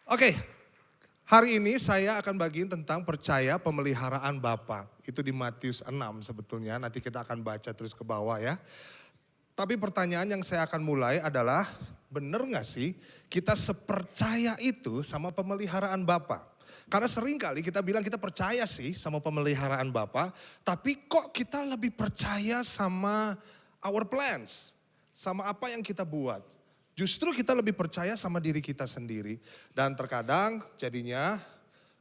Oke, hari ini saya akan bagiin tentang percaya pemeliharaan Bapa. Itu di Matius 6 sebetulnya, nanti kita akan baca terus ke bawah ya. Tapi pertanyaan yang saya akan mulai adalah, benar gak sih kita sepercaya itu sama pemeliharaan Bapa? Karena sering kali kita bilang kita percaya sih sama pemeliharaan Bapa, tapi kok kita lebih percaya sama our plans, sama apa yang kita buat. Justru kita lebih percaya sama diri kita sendiri. Dan terkadang jadinya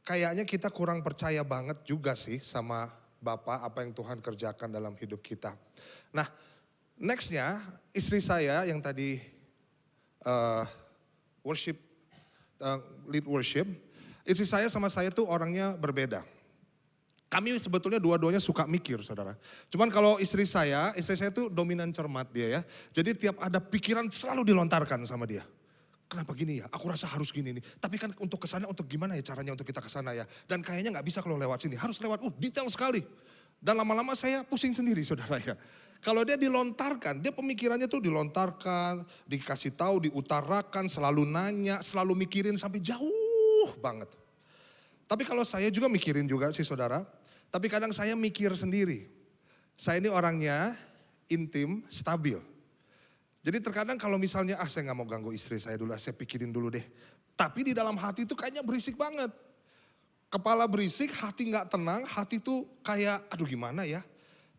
kayaknya kita kurang percaya banget juga sih sama Bapa, apa yang Tuhan kerjakan dalam hidup kita. Nah, nextnya istri saya yang tadi eh, worship, lead worship, istri saya sama saya tuh orangnya berbeda. Kami sebetulnya dua-duanya suka mikir, saudara. Cuman kalau istri saya tuh dominan cermat dia ya. Jadi tiap ada pikiran selalu dilontarkan sama dia. Kenapa gini ya? Aku rasa harus gini nih. Tapi kan untuk kesana, untuk gimana ya caranya untuk kita kesana ya? Dan kayaknya nggak bisa kalau lewat sini. Harus lewat, detail sekali. Dan lama-lama saya pusing sendiri, saudara ya. Kalau dia dilontarkan, dia pemikirannya tuh dilontarkan, dikasih tahu, diutarakan, selalu nanya, selalu mikirin sampai jauh banget. Tapi kalau saya juga mikirin juga sih saudara, tapi kadang saya mikir sendiri. Saya ini orangnya intim, stabil. Jadi terkadang kalau misalnya, saya gak mau ganggu istri saya dulu, saya pikirin dulu deh. Tapi di dalam hati itu kayaknya berisik banget. Kepala berisik, hati gak tenang, hati tuh kayak aduh gimana ya.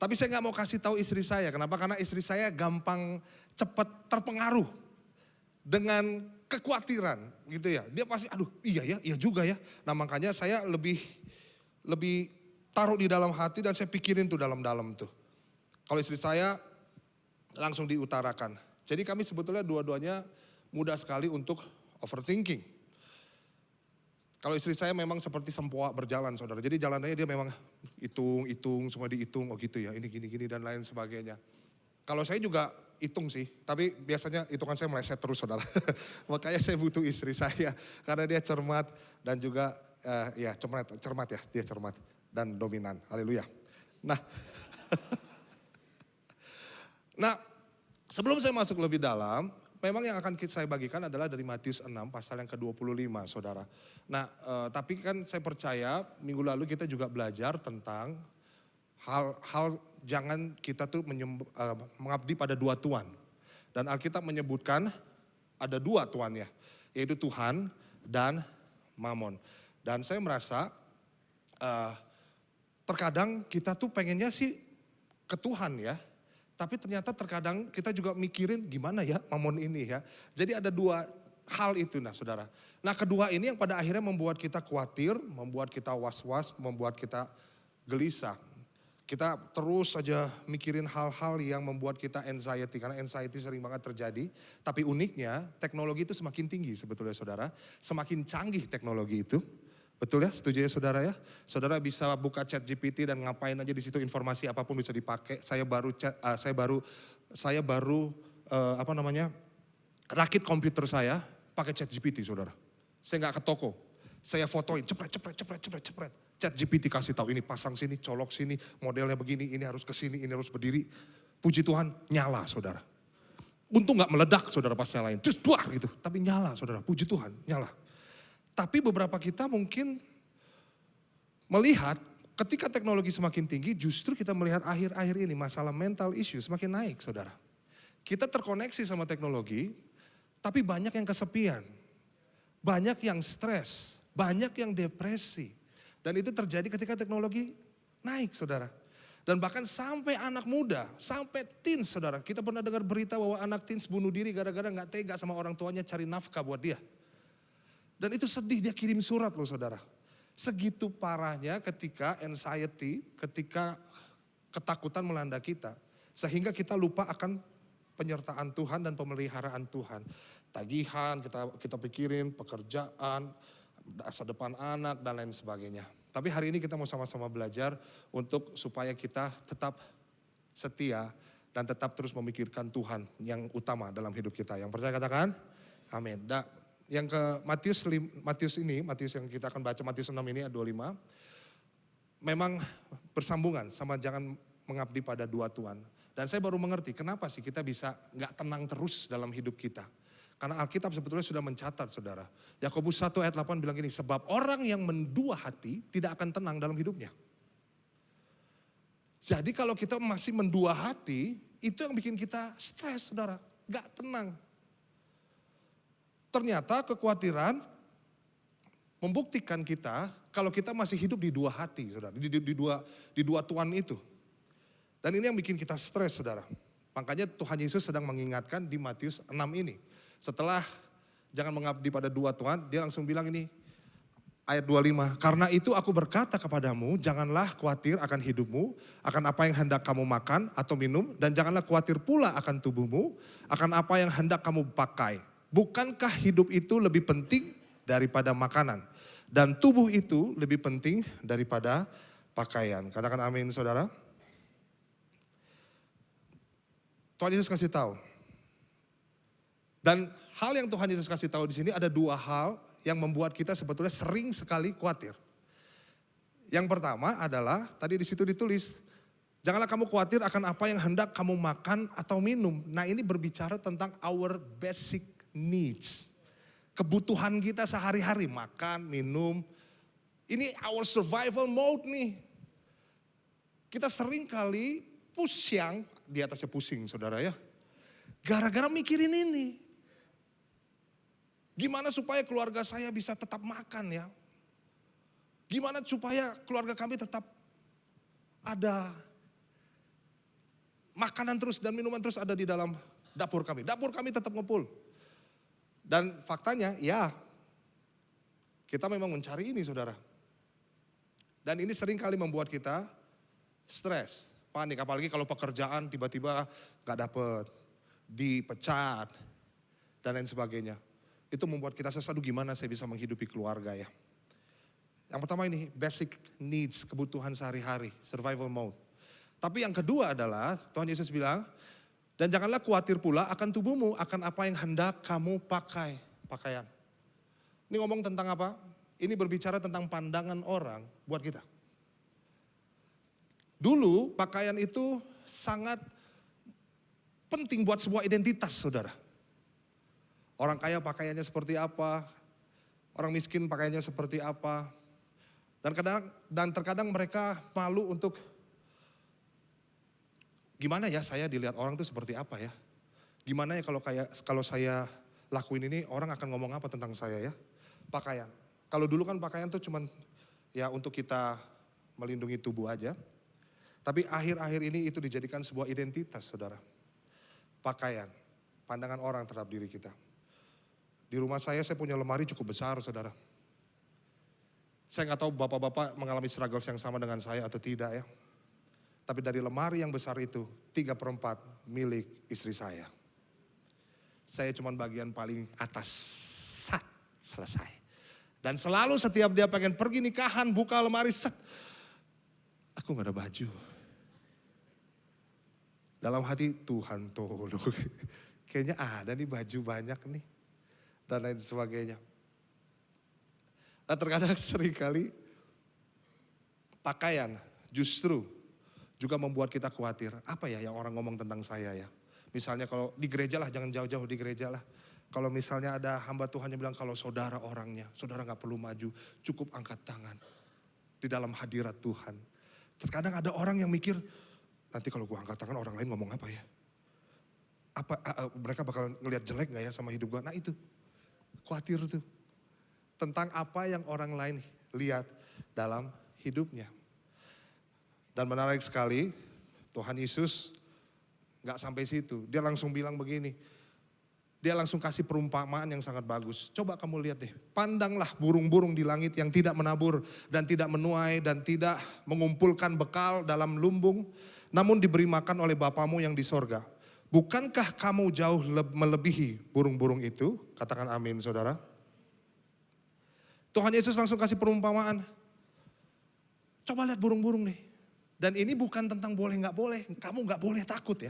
Tapi saya gak mau kasih tahu istri saya, kenapa? Karena istri saya gampang cepat terpengaruh dengan kekhawatiran gitu ya. Dia pasti aduh iya ya, iya juga ya. Nah makanya saya lebih taruh di dalam hati dan saya pikirin tuh dalam-dalam tuh. Kalau istri saya langsung diutarakan. Jadi kami sebetulnya dua-duanya mudah sekali untuk overthinking. Kalau istri saya memang seperti sempoa berjalan saudara. Jadi jalanannya dia memang hitung, semua dihitung, oh gitu ya ini gini-gini dan lain sebagainya. Kalau saya juga hitung sih, tapi biasanya hitungan saya meleset terus saudara. Makanya saya butuh istri saya, karena dia cermat dan juga ya cermat ya, dia cermat dan dominan, haleluya. Nah, nah sebelum saya masuk lebih dalam, memang yang akan saya bagikan adalah dari Matius 6 pasal yang ke-25 saudara. Nah tapi kan saya percaya minggu lalu kita juga belajar tentang hal jangan kita tuh mengabdi pada dua tuan. Dan Alkitab menyebutkan ada dua tuannya, yaitu Tuhan dan Mamon. Dan saya merasa terkadang kita tuh pengennya sih ke Tuhan ya. Tapi ternyata terkadang kita juga mikirin gimana ya Mamon ini ya. Jadi ada dua hal itu nah saudara. Nah kedua ini yang pada akhirnya membuat kita khawatir, membuat kita was-was, membuat kita gelisah. Kita terus saja mikirin hal-hal yang membuat kita anxiety. Karena anxiety sering banget terjadi. Tapi uniknya teknologi itu semakin tinggi sebetulnya saudara. Semakin canggih teknologi itu. Betul ya, setuju ya saudara ya. Saudara bisa buka chat GPT dan ngapain aja di situ, informasi apapun bisa dipakai. Saya baru rakit komputer saya pakai chat GPT saudara. Saya nggak ke toko. Saya fotoin, cepret. Chat GPT kasih tahu ini pasang sini, colok sini, modelnya begini, ini harus ke sini, ini harus berdiri. Puji Tuhan, nyala saudara. Untung gak meledak saudara pas nyalain, terus duar gitu. Tapi nyala saudara, puji Tuhan, nyala. Tapi beberapa kita mungkin melihat ketika teknologi semakin tinggi, justru kita melihat akhir-akhir ini masalah mental issue semakin naik saudara. Kita terkoneksi sama teknologi, tapi banyak yang kesepian. Banyak yang stres, banyak yang depresi. Dan itu terjadi ketika teknologi naik saudara. Dan bahkan sampai anak muda, sampai teens saudara. Kita pernah dengar berita bahwa anak teens bunuh diri gara-gara gak tega sama orang tuanya cari nafkah buat dia. Dan itu sedih, dia kirim surat loh saudara. Segitu parahnya ketika anxiety, ketika ketakutan melanda kita. Sehingga kita lupa akan penyertaan Tuhan dan pemeliharaan Tuhan. Tagihan, kita pikirin, pekerjaan, masa depan anak dan lain sebagainya. Tapi hari ini kita mau sama-sama belajar untuk supaya kita tetap setia dan tetap terus memikirkan Tuhan yang utama dalam hidup kita. Yang percaya katakan amin. Nah, yang ke Matius yang kita akan baca Matius 6 ini ayat 25. Memang bersambungan sama jangan mengabdi pada dua tuan. Dan saya baru mengerti kenapa sih kita bisa gak tenang terus dalam hidup kita. Karena Alkitab sebetulnya sudah mencatat saudara. Yakobus 1 ayat 8 bilang gini, sebab orang yang mendua hati tidak akan tenang dalam hidupnya. Jadi kalau kita masih mendua hati, itu yang bikin kita stres saudara, gak tenang. Ternyata kekhawatiran membuktikan kita kalau kita masih hidup di dua hati saudara, di dua Tuhan itu. Dan ini yang bikin kita stres saudara. Makanya Tuhan Yesus sedang mengingatkan di Matius 6 ini. Setelah jangan mengabdi pada dua Tuhan, dia langsung bilang ini, ayat 25. Karena itu aku berkata kepadamu, janganlah khawatir akan hidupmu, akan apa yang hendak kamu makan atau minum, dan janganlah khawatir pula akan tubuhmu, akan apa yang hendak kamu pakai. Bukankah hidup itu lebih penting daripada makanan, dan tubuh itu lebih penting daripada pakaian. Katakan amin saudara. Tuhan Yesus kasih tahu. Dan hal yang Tuhan Yesus kasih tahu di sini ada dua hal yang membuat kita sebetulnya sering sekali khawatir. Yang pertama adalah tadi di situ ditulis, janganlah kamu khawatir akan apa yang hendak kamu makan atau minum. Nah ini berbicara tentang our basic needs. Kebutuhan kita sehari-hari, makan, minum. Ini our survival mode nih. Kita sering kali pusing, di atasnya pusing saudara ya. Gara-gara mikirin ini. Gimana supaya keluarga saya bisa tetap makan ya. Gimana supaya keluarga kami tetap ada makanan terus dan minuman terus ada di dalam dapur kami. Dapur kami tetap ngumpul. Dan faktanya ya kita memang mencari ini saudara. Dan ini sering kali membuat kita stres, panik. Apalagi kalau pekerjaan tiba-tiba gak dapet, dipecat dan lain sebagainya. Itu membuat kita aduh gimana saya bisa menghidupi keluarga ya. Yang pertama ini basic needs, kebutuhan sehari-hari, survival mode. Tapi yang kedua adalah Tuhan Yesus bilang, dan janganlah khawatir pula akan tubuhmu, akan apa yang hendak kamu pakai, pakaian. Ini ngomong tentang apa? Ini berbicara tentang pandangan orang buat kita. Dulu pakaian itu sangat penting buat sebuah identitas saudara. Orang kaya pakaiannya seperti apa, orang miskin pakaiannya seperti apa. Dan terkadang mereka malu untuk, gimana ya saya dilihat orang itu seperti apa ya. Gimana ya kalau saya lakuin ini orang akan ngomong apa tentang saya ya. Pakaian. Kalau dulu kan pakaian tuh cuman ya untuk kita melindungi tubuh aja. Tapi akhir-akhir ini itu dijadikan sebuah identitas saudara. Pakaian, pandangan orang terhadap diri kita. Di rumah saya punya lemari cukup besar saudara. Saya gak tahu bapak-bapak mengalami struggles yang sama dengan saya atau tidak ya. Tapi dari lemari yang besar itu, 3/4 milik istri saya. Saya cuma bagian paling atas, set, selesai. Dan selalu setiap dia pengen pergi nikahan, buka lemari, set. Aku gak ada baju. Dalam hati, Tuhan tolong. Kayaknya ada nih baju banyak nih. Dan lain sebagainya. Nah terkadang seringkali pakaian justru juga membuat kita khawatir. Apa ya yang orang ngomong tentang saya ya. Misalnya kalau di gereja lah, jangan jauh-jauh di gereja lah. Kalau misalnya ada hamba Tuhan yang bilang kalau saudara orangnya, saudara gak perlu maju, cukup angkat tangan. Di dalam hadirat Tuhan. Terkadang ada orang yang mikir, nanti kalau gue angkat tangan orang lain ngomong apa ya. Mereka bakal ngelihat jelek gak ya sama hidup gue. Nah itu. Khawatir tuh tentang apa yang orang lain lihat dalam hidupnya. Dan menarik sekali Tuhan Yesus gak sampai situ. Dia langsung bilang begini. Dia langsung kasih perumpamaan yang sangat bagus. Coba kamu lihat deh. Pandanglah burung-burung di langit yang tidak menabur dan tidak menuai dan tidak mengumpulkan bekal dalam lumbung. Namun diberi makan oleh Bapamu yang di sorga. Bukankah kamu jauh melebihi burung-burung itu? Katakan amin saudara. Tuhan Yesus langsung kasih perumpamaan. Coba lihat burung-burung nih. Dan ini bukan tentang boleh gak boleh. Kamu gak boleh takut ya.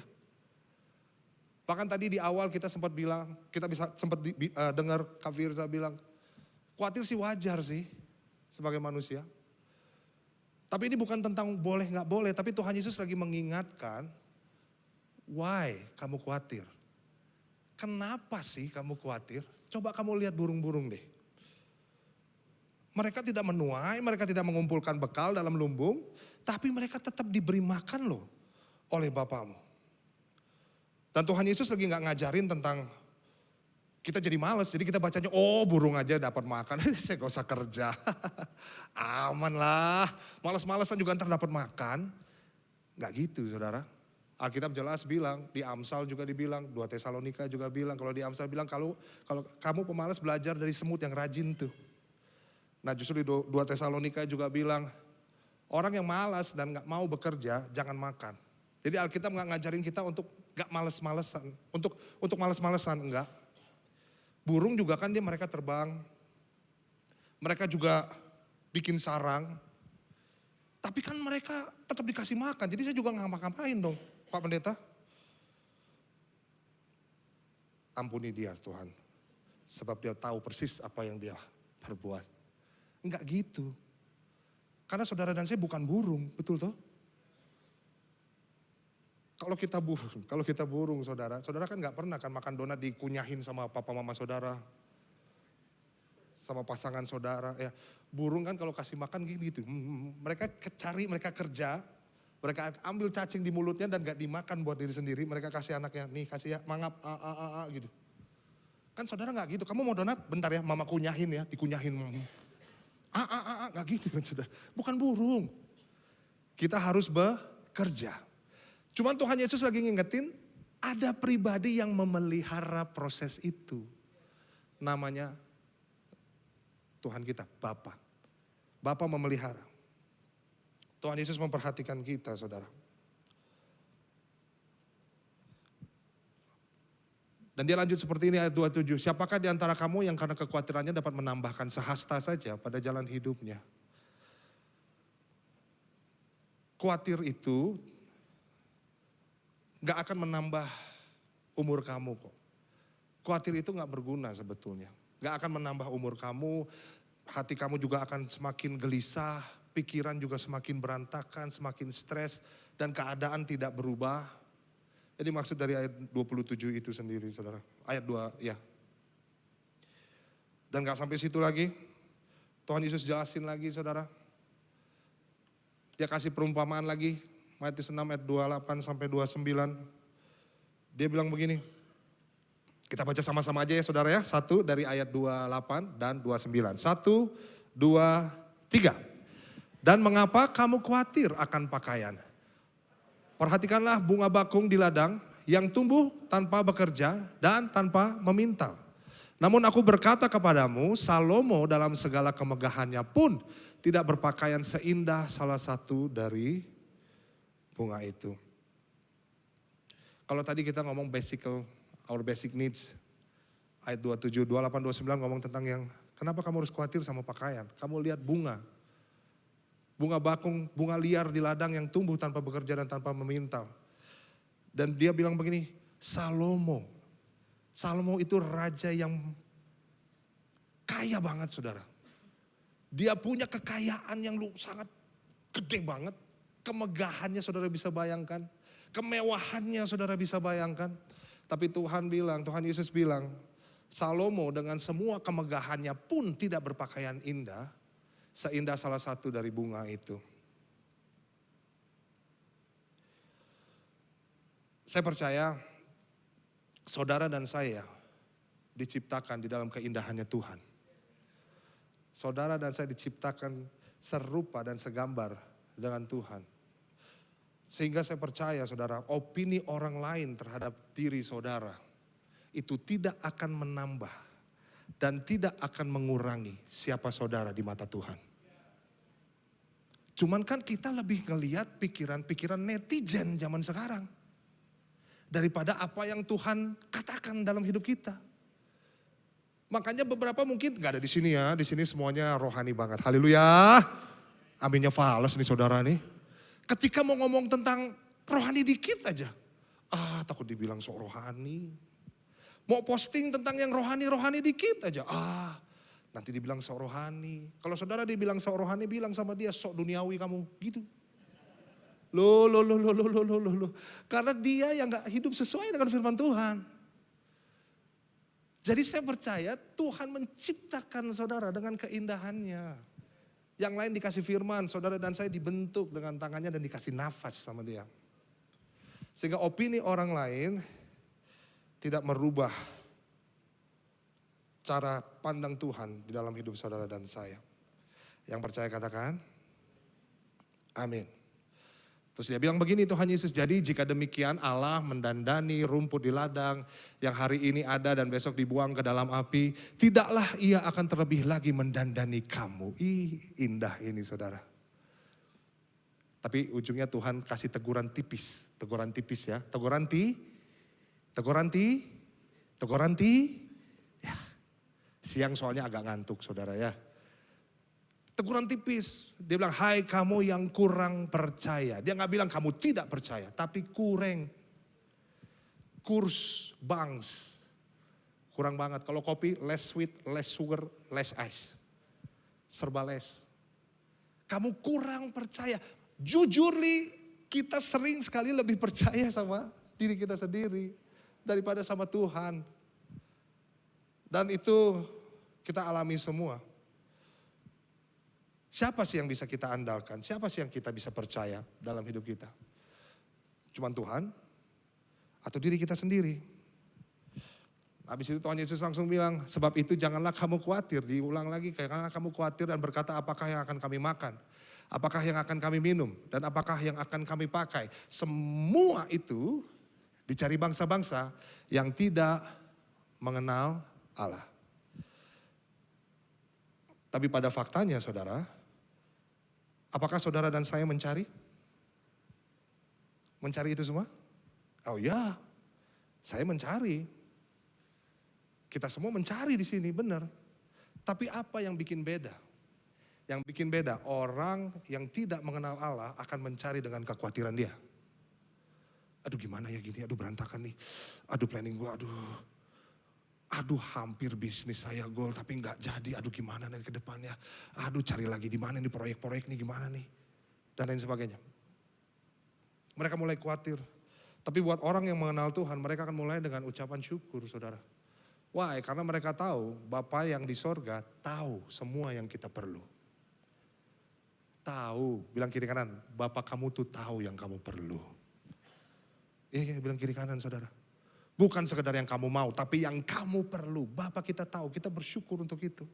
Bahkan tadi di awal kita sempat bilang, kita bisa sempat dengar Kak Firza bilang, khawatir sih wajar sih sebagai manusia. Tapi ini bukan tentang boleh gak boleh. Tapi Tuhan Yesus lagi mengingatkan, why kamu khawatir? kenapa sih kamu khawatir? Coba kamu lihat burung-burung deh. Mereka tidak menuai, mereka tidak mengumpulkan bekal dalam lumbung, tapi mereka tetap diberi makan loh oleh Bapamu. Dan Tuhan Yesus lagi nggak ngajarin tentang kita jadi males, jadi kita bacanya, oh burung aja dapat makan, saya gak usah kerja. Aman lah, males-malesan juga ntar dapat makan. Gak gitu saudara. Alkitab jelas bilang, di Amsal juga dibilang, 2 Tesalonika juga bilang, kalau di Amsal bilang kalau kamu pemalas belajar dari semut yang rajin tuh. Nah justru di 2 Tesalonika juga bilang, orang yang malas dan gak mau bekerja jangan makan. Jadi Alkitab gak ngajarin kita untuk gak males-malesan, untuk males-malesan, enggak. Burung juga kan mereka terbang, mereka juga bikin sarang, tapi kan mereka tetap dikasih makan, jadi saya juga nggak ngapa-ngapain dong, Pak Pendeta. Ampuni dia Tuhan, sebab dia tahu persis apa yang dia perbuat. Enggak gitu, karena saudara dan saya bukan burung, betul toh? Kalau kita burung saudara kan nggak pernah kan makan donat dikunyahin sama papa mama saudara, sama pasangan saudara ya. Burung kan kalau kasih makan gitu, mereka cari, mereka kerja, mereka ambil cacing di mulutnya dan gak dimakan buat diri sendiri, mereka kasih anaknya, nih kasih ya, mangap, gitu. Kan saudara gak gitu, kamu mau donat? Bentar ya, mama kunyahin ya, dikunyahin. Gak gitu kan saudara, bukan burung. Kita harus bekerja. Cuman Tuhan Yesus lagi ngingetin, ada pribadi yang memelihara proses itu. Namanya Tuhan kita, Bapa. Bapa memelihara. Tuhan Yesus memperhatikan kita, saudara. Dan dia lanjut seperti ini ayat 27. Siapakah di antara kamu yang karena kekhawatirannya dapat menambahkan sehasta saja pada jalan hidupnya? Khawatir itu gak akan menambah umur kamu kok. Khawatir itu gak berguna sebetulnya. Gak akan menambah umur kamu, hati kamu juga akan semakin gelisah, pikiran juga semakin berantakan, semakin stres, dan keadaan tidak berubah. Jadi maksud dari ayat 27 itu sendiri saudara. Ayat 2 ya. Dan gak sampai situ lagi, Tuhan Yesus jelasin lagi saudara. Dia kasih perumpamaan lagi, Matius 6 ayat 28 sampai 29. Dia bilang begini. Kita baca sama-sama aja ya saudara ya. 1 dari ayat 28 dan 29. 1, 2, 3. Dan mengapa kamu khawatir akan pakaian? Perhatikanlah bunga bakung di ladang yang tumbuh tanpa bekerja dan tanpa memintal. Namun aku berkata kepadamu, Salomo dalam segala kemegahannya pun tidak berpakaian seindah salah satu dari bunga itu. Kalau tadi kita ngomong our basic needs, ayat 27, 28, 29 ngomong tentang yang kenapa kamu harus khawatir sama pakaian. Kamu lihat bunga bakung, bunga liar di ladang yang tumbuh tanpa bekerja dan tanpa memintal. Dan dia bilang begini, Salomo itu raja yang kaya banget saudara. Dia punya kekayaan yang sangat gede banget. Kemegahannya saudara bisa bayangkan. Kemewahannya saudara bisa bayangkan. Tapi Tuhan Yesus bilang, Salomo dengan semua kemegahannya pun tidak berpakaian indah. Seindah salah satu dari bunga itu. Saya percaya saudara dan saya diciptakan di dalam keindahannya Tuhan. Saudara dan saya diciptakan serupa dan segambar dengan Tuhan. Sehingga saya percaya saudara, opini orang lain terhadap diri saudara itu tidak akan menambah dan tidak akan mengurangi siapa saudara di mata Tuhan. Cuman kan kita lebih ngelihat pikiran-pikiran netizen zaman sekarang daripada apa yang Tuhan katakan dalam hidup kita. Makanya beberapa mungkin gak ada di sini ya, di sini semuanya rohani banget. Haleluya. Aminnya fales nih saudara nih. Ketika mau ngomong tentang rohani dikit aja. Takut dibilang sok rohani. Mau posting tentang yang rohani dikit aja. Nanti dibilang sok rohani. Kalau saudara dibilang sok rohani, bilang sama dia sok duniawi kamu. Gitu. Loh. Karena dia yang gak hidup sesuai dengan firman Tuhan. Jadi saya percaya Tuhan menciptakan saudara dengan keindahannya. Yang lain dikasih firman, saudara dan saya dibentuk dengan tangannya dan dikasih nafas sama dia. Sehingga opini orang lain tidak merubah cara pandang Tuhan di dalam hidup saudara dan saya. Yang percaya katakan, amin. Terus dia bilang begini Tuhan Yesus, jadi jika demikian Allah mendandani rumput di ladang yang hari ini ada dan besok dibuang ke dalam api, tidaklah ia akan terlebih lagi mendandani kamu. Indah ini saudara. Tapi ujungnya Tuhan kasih teguran tipis ya. Teguran ti. Ya, siang soalnya agak ngantuk saudara ya. Teguran tipis. Dia bilang, hai kamu yang kurang percaya. Dia gak bilang kamu tidak percaya, tapi kurang. Kurs, bangs. Kurang banget. Kalau kopi, less sweet, less sugar, less ice. Serba less. Kamu kurang percaya. Jujur li, kita sering sekali lebih percaya sama diri kita sendiri. Daripada sama Tuhan. Dan itu kita alami semua. Siapa sih yang bisa kita andalkan? Siapa sih yang kita bisa percaya dalam hidup kita? Cuman Tuhan atau diri kita sendiri? Habis itu Tuhan Yesus langsung bilang, sebab itu janganlah kamu khawatir. Diulang lagi, karena kamu khawatir dan berkata apakah yang akan kami makan? Apakah yang akan kami minum? Dan apakah yang akan kami pakai? Semua itu dicari bangsa-bangsa yang tidak mengenal Allah. Tapi pada faktanya saudara, apakah saudara dan saya mencari? Mencari itu semua? Oh ya, saya mencari. Kita semua mencari di sini, benar. Tapi apa yang bikin beda? Yang bikin beda, orang yang tidak mengenal Allah akan mencari dengan kekhawatiran dia. Aduh gimana ya gini, aduh berantakan nih. Aduh planning gue, aduh hampir bisnis saya goal tapi nggak jadi. Aduh gimana nih ke depannya. Aduh cari lagi di mana nih proyek-proyek nih gimana nih. Dan lain sebagainya. Mereka mulai khawatir. Tapi buat orang yang mengenal Tuhan mereka akan mulai dengan ucapan syukur saudara. Why? Karena mereka tahu Bapa yang di sorga tahu semua yang kita perlu. Tahu, bilang kiri kanan, Bapa kamu tuh tahu yang kamu perlu. Iya bilang kiri kanan saudara. Bukan sekedar yang kamu mau, tapi yang kamu perlu. Bapa kita tahu, kita bersyukur untuk itu.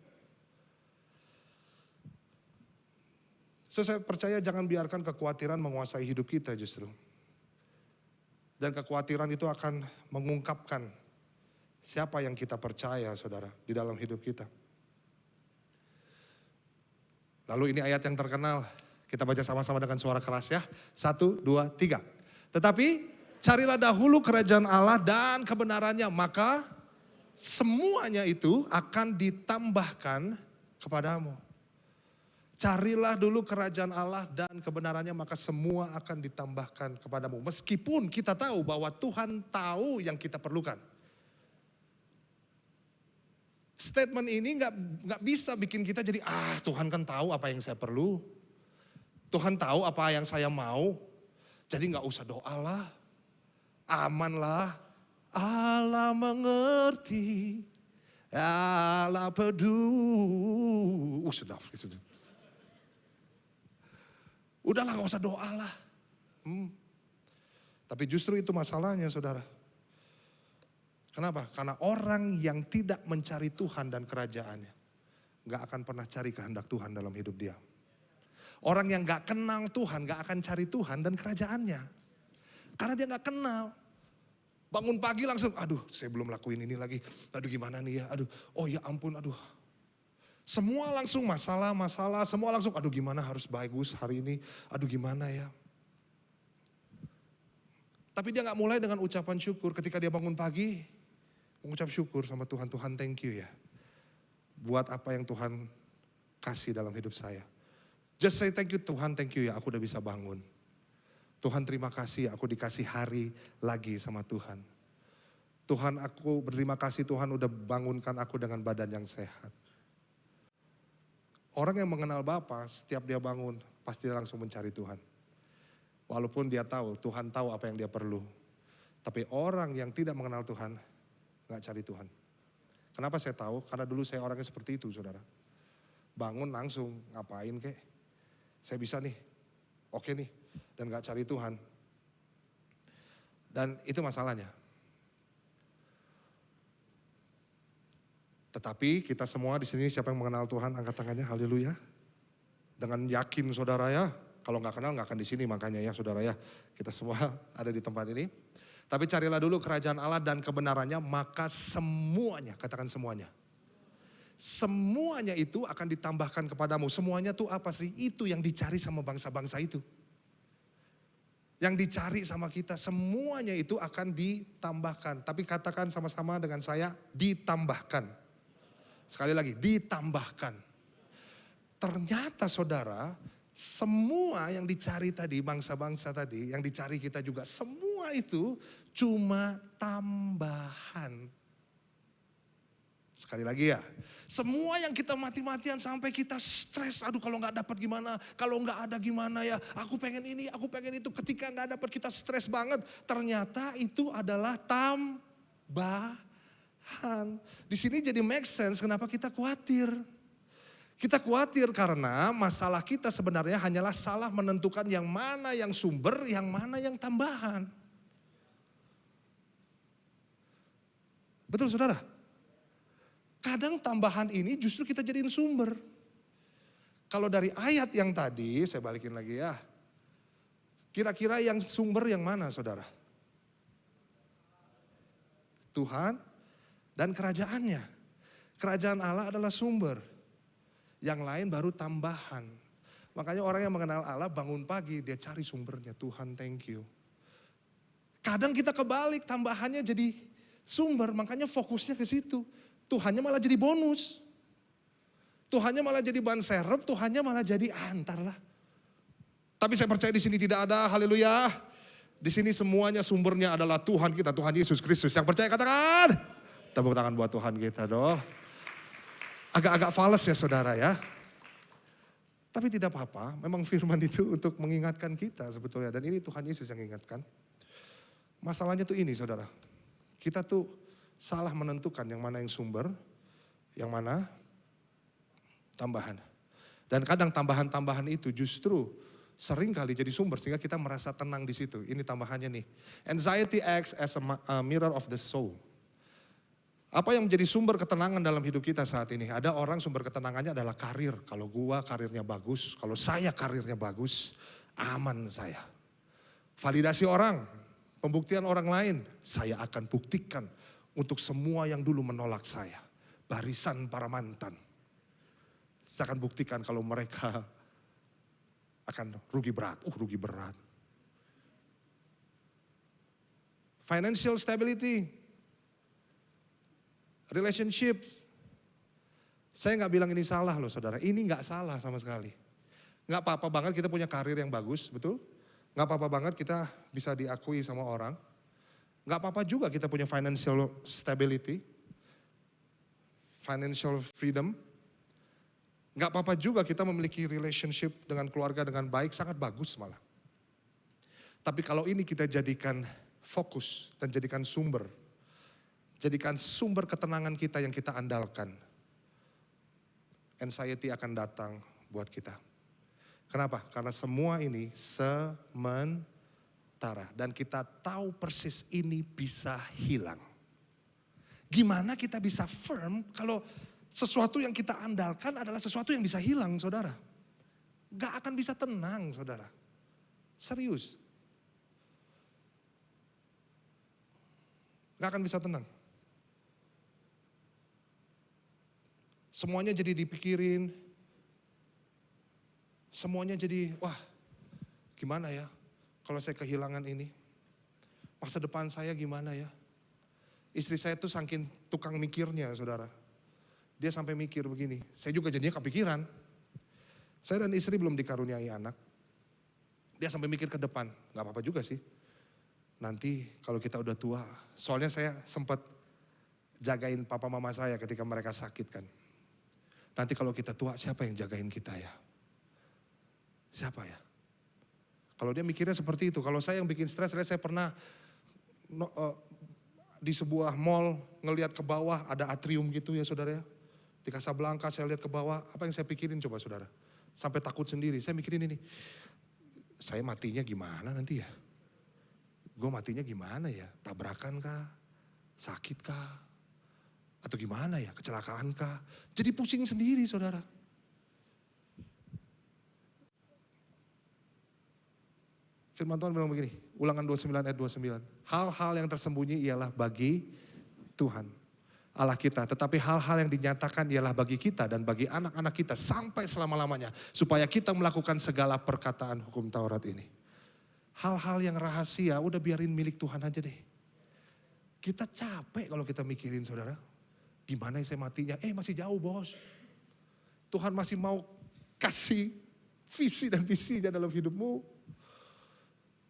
So, saya percaya jangan biarkan kekhawatiran menguasai hidup kita justru. Dan kekhawatiran itu akan mengungkapkan siapa yang kita percaya saudara di dalam hidup kita. Lalu ini ayat yang terkenal, kita baca sama-sama dengan suara keras ya. 1, 2, 3. Tetapi carilah dahulu kerajaan Allah dan kebenarannya, maka semuanya itu akan ditambahkan kepadamu. Carilah dulu kerajaan Allah dan kebenarannya, maka semua akan ditambahkan kepadamu. Meskipun kita tahu bahwa Tuhan tahu yang kita perlukan. Statement ini nggak bisa bikin kita jadi, Tuhan kan tahu apa yang saya perlu. Tuhan tahu apa yang saya mau. Jadi nggak usah doa lah. Aman lah, Allah mengerti, Allah peduli. Sudah. Udahlah gak usah doa lah. Tapi justru itu masalahnya saudara. Kenapa? Karena orang yang tidak mencari Tuhan dan kerajaannya, gak akan pernah cari kehendak Tuhan dalam hidup dia. Orang yang gak kenal Tuhan gak akan cari Tuhan dan kerajaannya. Karena dia gak kenal. Bangun pagi langsung, aduh saya belum lakuin ini lagi. Aduh gimana nih ya, aduh oh ya ampun, aduh. Semua langsung masalah, semua langsung aduh gimana harus bagus hari ini. Aduh gimana ya. Tapi dia gak mulai dengan ucapan syukur ketika dia bangun pagi. Mengucap syukur sama Tuhan, Tuhan thank you ya. Buat apa yang Tuhan kasih dalam hidup saya. Just say thank you Tuhan, thank you ya aku udah bisa bangun. Tuhan terima kasih aku dikasih hari lagi sama Tuhan. Tuhan aku berterima kasih Tuhan udah bangunkan aku dengan badan yang sehat. Orang yang mengenal Bapa setiap dia bangun pasti dia langsung mencari Tuhan. Walaupun dia tahu Tuhan tahu apa yang dia perlu. Tapi orang yang tidak mengenal Tuhan gak cari Tuhan. Kenapa saya tahu? Karena dulu saya orangnya seperti itu, saudara. Bangun langsung, ngapain kek? Saya bisa nih, oke nih, dan gak cari Tuhan. Dan itu masalahnya. Tetapi kita semua di sini siapa yang mengenal Tuhan, angkat tangannya, haleluya. Dengan yakin saudara ya, kalau gak kenal gak akan di sini makanya ya saudara ya. Kita semua ada di tempat ini. Tapi carilah dulu kerajaan Allah dan kebenarannya, maka semuanya, katakan semuanya. Semuanya itu akan ditambahkan kepadamu. Semuanya tuh apa sih? Itu yang dicari sama bangsa-bangsa itu. Yang dicari sama kita, semuanya itu akan ditambahkan. Tapi katakan sama-sama dengan saya, ditambahkan. Sekali lagi, ditambahkan. Ternyata saudara, semua yang dicari tadi, bangsa-bangsa tadi, yang dicari kita juga, semua itu cuma tambahan. Sekali lagi ya, semua yang kita mati-matian sampai kita stres, aduh kalau gak dapat gimana, kalau gak ada gimana ya, aku pengen ini, aku pengen itu. Ketika gak dapat kita stres banget, ternyata itu adalah tambahan. Di sini jadi make sense kenapa kita khawatir. Kita khawatir karena masalah kita sebenarnya hanyalah salah menentukan yang mana yang sumber, yang mana yang tambahan. Betul saudara? Kadang tambahan ini justru kita jadiin sumber. Kalau dari ayat yang tadi, saya balikin lagi ya. Kira-kira yang sumber yang mana saudara? Tuhan dan kerajaannya. Kerajaan Allah adalah sumber. Yang lain baru tambahan. Makanya orang yang mengenal Allah bangun pagi, dia cari sumbernya. Tuhan thank you. Kadang kita kebalik, tambahannya jadi sumber. Makanya fokusnya ke situ. Tuhannya malah jadi bonus. Tuhannya malah jadi ban serep, Tuhannya malah jadi antarlah. Tapi saya percaya di sini tidak ada, haleluya. Di sini semuanya sumbernya adalah Tuhan kita, Tuhan Yesus Kristus. Yang percaya katakan, tepuk tangan buat Tuhan kita dong. Agak-agak fals ya saudara ya. Tapi tidak apa-apa, memang firman itu untuk mengingatkan kita sebetulnya. Dan ini Tuhan Yesus yang mengingatkan. Masalahnya tuh ini saudara, kita tuh salah menentukan yang mana yang sumber, yang mana tambahan. Dan kadang tambahan-tambahan itu justru sering kali jadi sumber sehingga kita merasa tenang di situ. Ini tambahannya nih. Anxiety acts as a mirror of the soul. Apa yang menjadi sumber ketenangan dalam hidup kita saat ini? Ada orang sumber ketenangannya adalah karir. Kalau gua karirnya bagus, kalau saya karirnya bagus, aman saya. Validasi orang, pembuktian orang lain, saya akan buktikan untuk semua yang dulu menolak saya. Barisan para mantan. Saya akan buktikan kalau mereka akan rugi berat. Rugi berat. Financial stability. Relationships. Saya gak bilang ini salah loh saudara. Ini gak salah sama sekali. Gak apa-apa banget kita punya karir yang bagus, betul? Gak apa-apa banget kita bisa diakui sama orang. Gak apa-apa juga kita punya financial stability, financial freedom. Gak apa-apa juga kita memiliki relationship dengan keluarga dengan baik, sangat bagus malah. Tapi kalau ini kita jadikan fokus dan jadikan sumber ketenangan kita yang kita andalkan, anxiety akan datang buat kita. Kenapa? Karena semua ini dan kita tahu persis ini bisa hilang. Gimana kita bisa firm kalau sesuatu yang kita andalkan adalah sesuatu yang bisa hilang saudara. Gak akan bisa tenang saudara. Serius. Gak akan bisa tenang. Semuanya jadi dipikirin. Semuanya jadi wah gimana ya. Kalau saya kehilangan ini, masa depan saya gimana ya? Istri saya tuh saking tukang mikirnya saudara. Dia sampai mikir begini, saya juga jadinya kepikiran. Saya dan istri belum dikaruniai anak. Dia sampai mikir ke depan, gak apa-apa juga sih. Nanti kalau kita udah tua, soalnya saya sempat jagain papa mama saya ketika mereka sakit kan. Nanti kalau kita tua siapa yang jagain kita ya? Siapa ya? Kalau dia mikirnya seperti itu, kalau saya yang bikin stres, saya pernah di sebuah mall ngelihat ke bawah ada atrium gitu ya saudara ya. Di Casablanca saya lihat ke bawah, apa yang saya pikirin coba saudara? Sampai takut sendiri, saya mikirin ini. Saya matinya gimana nanti ya? Gue matinya gimana ya? Tabrakan kah? Sakit kah? Atau gimana ya? Kecelakaan kah? Jadi pusing sendiri saudara. Firman Tuhan bilang begini, Ulangan 29 ayat 29. Hal-hal yang tersembunyi ialah bagi Tuhan, Allah kita. Tetapi hal-hal yang dinyatakan ialah bagi kita dan bagi anak-anak kita sampai selama-lamanya. Supaya kita melakukan segala perkataan hukum Taurat ini. Hal-hal yang rahasia udah biarin milik Tuhan aja deh. Kita capek kalau kita mikirin saudara. Gimana saya matinya? Masih jauh bos. Tuhan masih mau kasih visi dan misinya dalam hidupmu.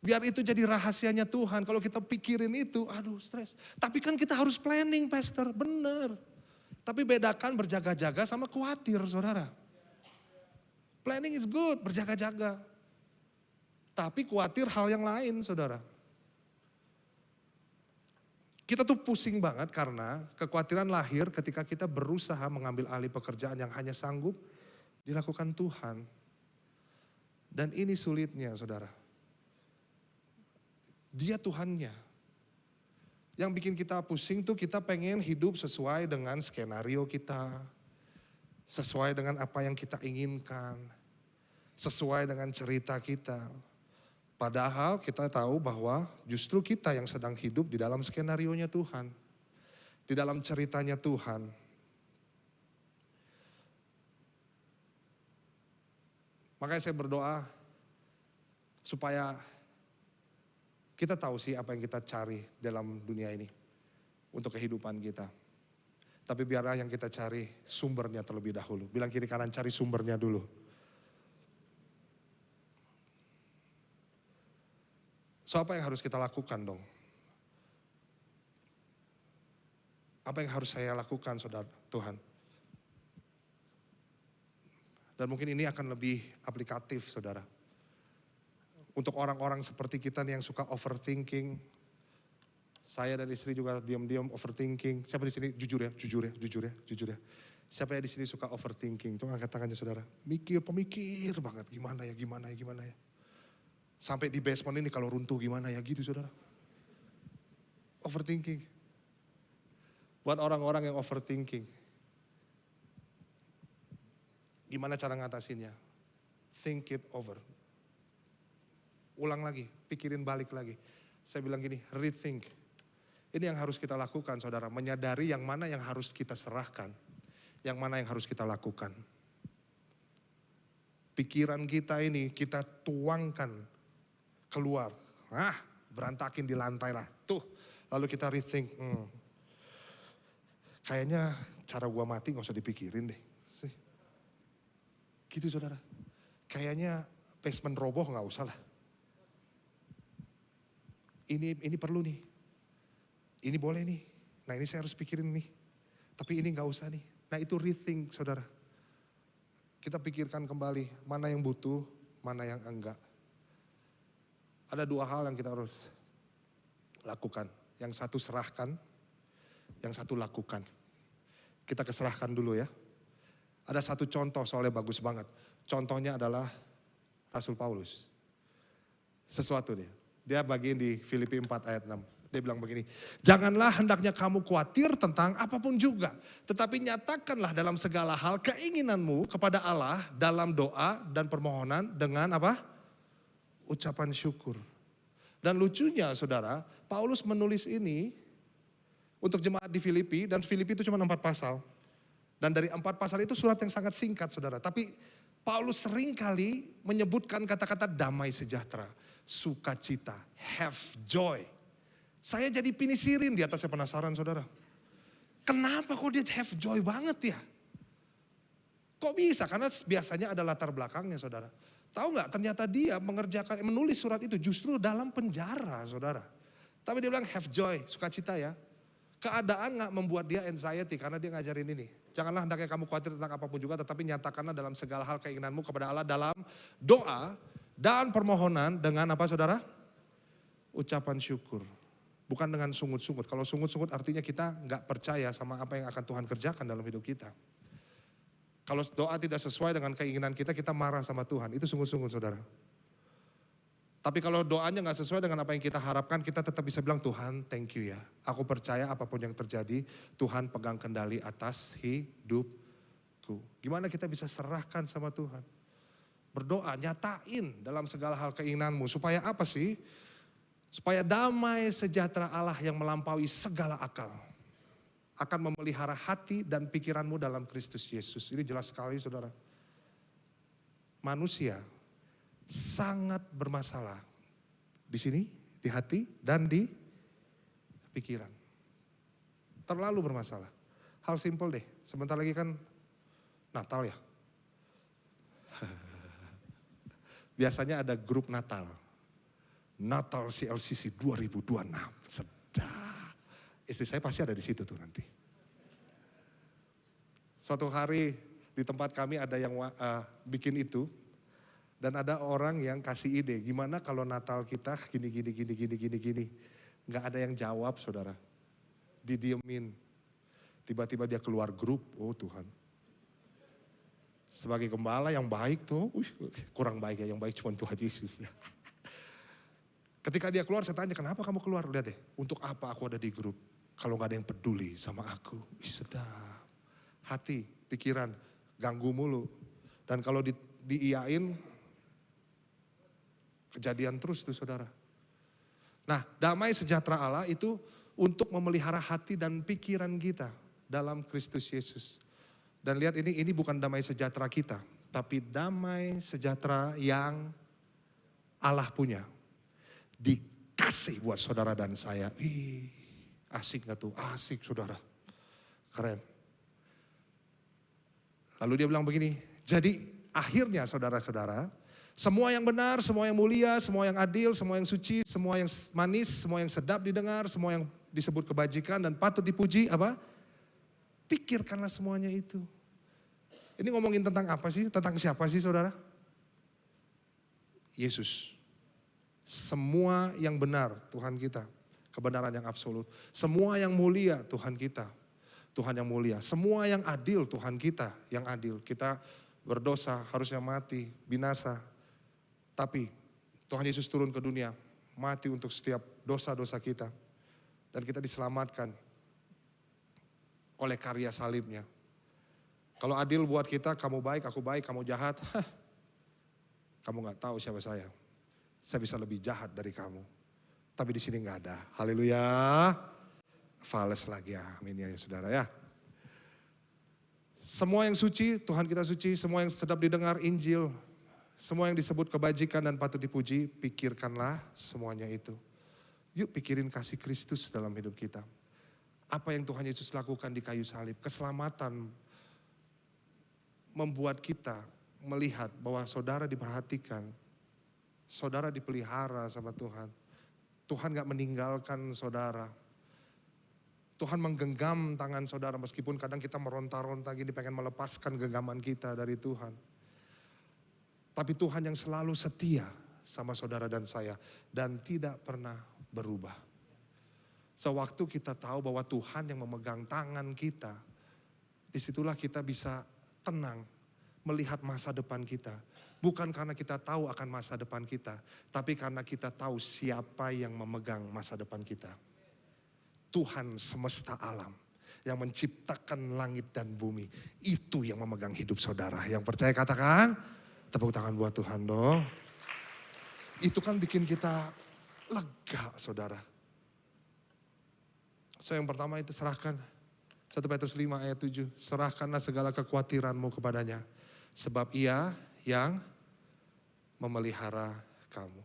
Biar itu jadi rahasianya Tuhan. Kalau kita pikirin itu, aduh stres. Tapi kan kita harus planning pastor, benar. Tapi bedakan berjaga-jaga sama khawatir saudara. Planning is good, berjaga-jaga. Tapi khawatir hal yang lain saudara. Kita tuh pusing banget karena kekhawatiran lahir ketika kita berusaha mengambil alih pekerjaan yang hanya sanggup dilakukan Tuhan. Dan ini sulitnya saudara. Dia Tuhannya. Yang bikin kita pusing tuh kita pengen hidup sesuai dengan skenario kita. Sesuai dengan apa yang kita inginkan. Sesuai dengan cerita kita. Padahal kita tahu bahwa justru kita yang sedang hidup di dalam skenarionya Tuhan. Di dalam ceritanya Tuhan. Makanya saya berdoa supaya kita tahu sih apa yang kita cari dalam dunia ini untuk kehidupan kita. Tapi biarlah yang kita cari sumbernya terlebih dahulu. Bilang kiri kanan, cari sumbernya dulu. So apa yang harus kita lakukan dong? Apa yang harus saya lakukan saudara Tuhan? Dan mungkin ini akan lebih aplikatif saudara. Untuk orang-orang seperti kita nih yang suka overthinking. Saya dan istri juga diam-diam overthinking. Siapa di sini jujur ya. Siapa yang di sini suka overthinking? Coba angkat tangannya saudara. Pemikir banget. Gimana ya. Sampai di basement ini kalau runtuh gimana ya gitu saudara. Overthinking. Buat orang-orang yang overthinking. Gimana cara ngatasinnya? Think it over. Ulang lagi, pikirin balik lagi. Saya bilang gini, rethink. Ini yang harus kita lakukan saudara. Menyadari yang mana yang harus kita serahkan. Yang mana yang harus kita lakukan. Pikiran kita ini kita tuangkan keluar. Berantakin di lantai lah. Tuh, lalu kita rethink. Kayaknya cara gua mati gak usah dipikirin deh. Gitu saudara. Kayaknya basement roboh gak usah lah. Ini perlu nih. Ini boleh nih. Nah ini saya harus pikirin nih. Tapi ini gak usah nih. Nah itu rethink saudara. Kita pikirkan kembali mana yang butuh, mana yang enggak. Ada dua hal yang kita harus lakukan. Yang satu serahkan, yang satu lakukan. Kita keserahkan dulu ya. Ada satu contoh soalnya bagus banget. Contohnya adalah Rasul Paulus. Sesuatu dia bagiin di Filipi 4 ayat 6. Dia bilang begini, janganlah hendaknya kamu khawatir tentang apapun juga. Tetapi nyatakanlah dalam segala hal keinginanmu kepada Allah dalam doa dan permohonan dengan apa? Ucapan syukur. Dan lucunya saudara, Paulus menulis ini untuk jemaat di Filipi. Dan Filipi itu cuma 4 pasal. Dan dari 4 pasal itu surat yang sangat singkat saudara. Tapi Paulus seringkali menyebutkan kata-kata damai sejahtera. Sukacita, have joy. Saya jadi pinisirin di atas, saya penasaran saudara. Kenapa kok dia have joy banget ya? Kok bisa? Karena biasanya ada latar belakangnya saudara. Tahu nggak? Ternyata dia menulis surat itu justru dalam penjara saudara. Tapi dia bilang have joy, sukacita ya. Keadaan nggak membuat dia anxiety karena dia ngajarin ini. Janganlah hendaknya kamu khawatir tentang apapun juga, tetapi nyatakanlah dalam segala hal keinginanmu kepada Allah dalam doa dan permohonan dengan apa saudara? Ucapan syukur. Bukan dengan sungut-sungut. Kalau sungut-sungut artinya kita nggak percaya sama apa yang akan Tuhan kerjakan dalam hidup kita. Kalau doa tidak sesuai dengan keinginan kita, kita marah sama Tuhan. Itu sungut-sungut, saudara. Tapi kalau doanya nggak sesuai dengan apa yang kita harapkan, kita tetap bisa bilang, Tuhan thank you ya. Aku percaya apapun yang terjadi, Tuhan pegang kendali atas hidupku. Gimana kita bisa serahkan sama Tuhan? Berdoa, nyatain dalam segala hal keinginanmu. Supaya apa sih? Supaya damai sejahtera Allah yang melampaui segala akal akan memelihara hati dan pikiranmu dalam Kristus Yesus. Ini jelas sekali, saudara. Manusia sangat bermasalah di sini, di hati dan di pikiran. Terlalu bermasalah. Hal simpel deh, sebentar lagi kan Natal ya. Biasanya ada grup Natal. Natal CLCC 2026. Sedap. Istri saya pasti ada di situ tuh nanti. Suatu hari di tempat kami ada yang bikin itu. Dan ada orang yang kasih ide, gimana kalau Natal kita gini. Nggak ada yang jawab, saudara. Didiemin. Tiba-tiba dia keluar grup, oh Tuhan. Sebagai gembala yang baik tuh, kurang baik ya, yang baik cuma Tuhan Yesus ya. Ketika dia keluar saya tanya, kenapa kamu keluar? Lihat deh, untuk apa aku ada di grup? Kalau gak ada yang peduli sama aku. Sedap. Hati, pikiran, ganggu mulu. Dan kalau diiyain, kejadian terus tuh saudara. Nah, damai sejahtera Allah itu untuk memelihara hati dan pikiran kita dalam Kristus Yesus. Dan lihat ini bukan damai sejahtera kita. Tapi damai sejahtera yang Allah punya. Dikasih buat saudara dan saya. Asik gak tuh? Asik saudara. Keren. Lalu dia bilang begini, jadi akhirnya saudara-saudara, semua yang benar, semua yang mulia, semua yang adil, semua yang suci, semua yang manis, semua yang sedap didengar, semua yang disebut kebajikan dan patut dipuji, apa? Pikirkanlah semuanya itu. Ini ngomongin tentang apa sih? Tentang siapa sih saudara? Yesus. Semua yang benar Tuhan kita, kebenaran yang absolut. Semua yang mulia Tuhan kita, Tuhan yang mulia. Semua yang adil Tuhan kita, yang adil. Kita berdosa harusnya mati, binasa. Tapi Tuhan Yesus turun ke dunia, mati untuk setiap dosa-dosa kita. Dan kita diselamatkan oleh karya salibnya. Kalau adil buat kita, kamu baik, aku baik, kamu jahat. Kamu gak tahu siapa saya. Saya bisa lebih jahat dari kamu. Tapi di sini nggak ada. Haleluya. Fales lagi ya. Amin ya saudara ya. Semua yang suci, Tuhan kita suci. Semua yang sedap didengar, Injil. Semua yang disebut kebajikan dan patut dipuji, pikirkanlah semuanya itu. Yuk pikirin kasih Kristus dalam hidup kita. Apa yang Tuhan Yesus lakukan di kayu salib. Keselamatan membuat kita melihat bahwa saudara diperhatikan. Saudara dipelihara sama Tuhan. Tuhan gak meninggalkan saudara. Tuhan menggenggam tangan saudara meskipun kadang kita meronta-ronta gini pengen melepaskan genggaman kita dari Tuhan. Tapi Tuhan yang selalu setia sama saudara dan saya. Dan tidak pernah berubah. Sewaktu kita tahu bahwa Tuhan yang memegang tangan kita. Disitulah kita bisa tenang melihat masa depan kita. Bukan karena kita tahu akan masa depan kita, tapi karena kita tahu siapa yang memegang masa depan kita. Tuhan semesta alam yang menciptakan langit dan bumi. Itu yang memegang hidup saudara. Yang percaya katakan, tepuk tangan buat Tuhan dong. Itu kan bikin kita lega saudara. So yang pertama itu serahkan. 1 Petrus 5 ayat 7. Serahkanlah segala kekhawatiranmu kepadanya. Sebab ia yang memelihara kamu.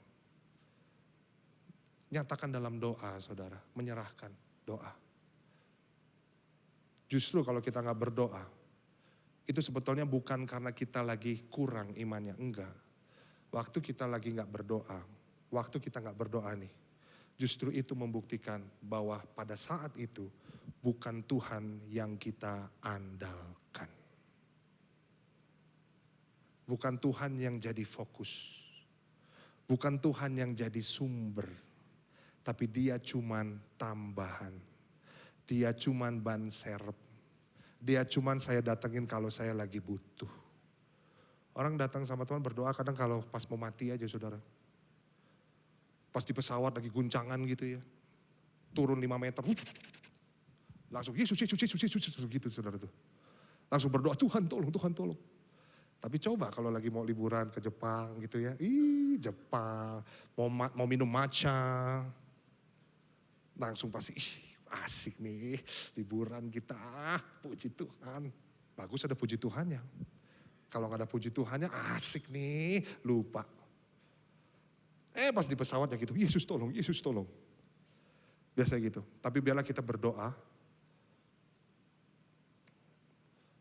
Nyatakan dalam doa saudara, menyerahkan doa. Justru kalau kita gak berdoa, itu sebetulnya bukan karena kita lagi kurang imannya, enggak. Waktu kita lagi gak berdoa, waktu kita gak berdoa nih, justru itu membuktikan bahwa pada saat itu bukan Tuhan yang kita andalkan. Bukan Tuhan yang jadi fokus. Bukan Tuhan yang jadi sumber. Tapi dia cuman tambahan. Dia cuman ban serep. Dia cuman saya datengin kalau saya lagi butuh. Orang datang sama Tuhan berdoa kadang kalau pas mau mati aja saudara. Pas di pesawat lagi guncangan gitu ya. Turun 5 meter. Langsung Yesus gitu saudara tuh. Langsung berdoa Tuhan tolong. Tapi coba kalau lagi mau liburan ke Jepang gitu ya. Jepang. Mau minum matcha. Langsung pasti asik nih liburan kita. Puji Tuhan. Bagus ada puji Tuhannya. Kalau gak ada puji Tuhannya asik nih. Lupa. Pas di pesawat ya gitu. Yesus tolong. Biasa gitu. Tapi biarlah kita berdoa.